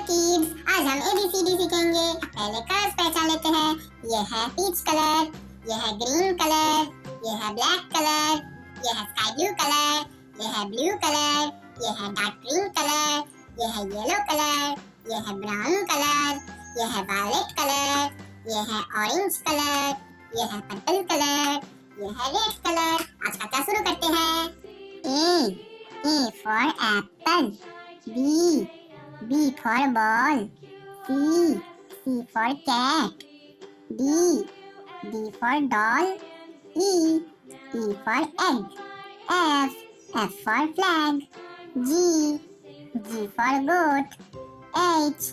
Kids, आज हम ABCD सीखेंगे। पहले कलर्स पहचान लेते हैं। ये है पीच कलर, ये है ग्रीन कलर, ये है ब्लैक कलर, ये है स्काई ब्लू कलर, ये है ब्लू कलर, ये है डार्क ग्रीन कलर, ये है येलो कलर, ये है ब्राउन कलर, ये है वायलेट कलर, ये है ऑरेंज कलर, ये है पर्पल कलर, ये है रेड कलर। आज का क्लास शुरू करते हैं। A for apple, B for ball, C for cat, D for doll, E for egg, F for flag, G for goat, H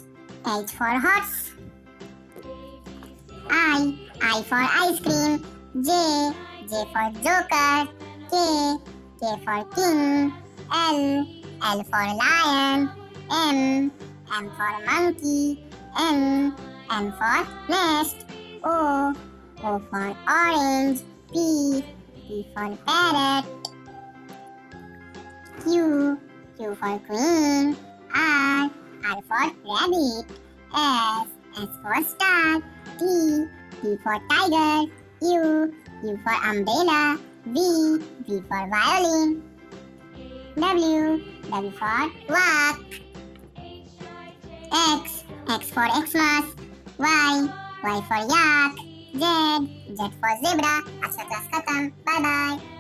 for horse, I for ice cream, J for joker, K for king, L for lion, M for monkey, N for nest, O for orange, P for parrot, Q for queen, R for rabbit, S for star, T for tiger, U for umbrella, V for violin, W for walk, X for Xmas, Y for yak, Z for zebra। आज का class खत्म। Bye bye.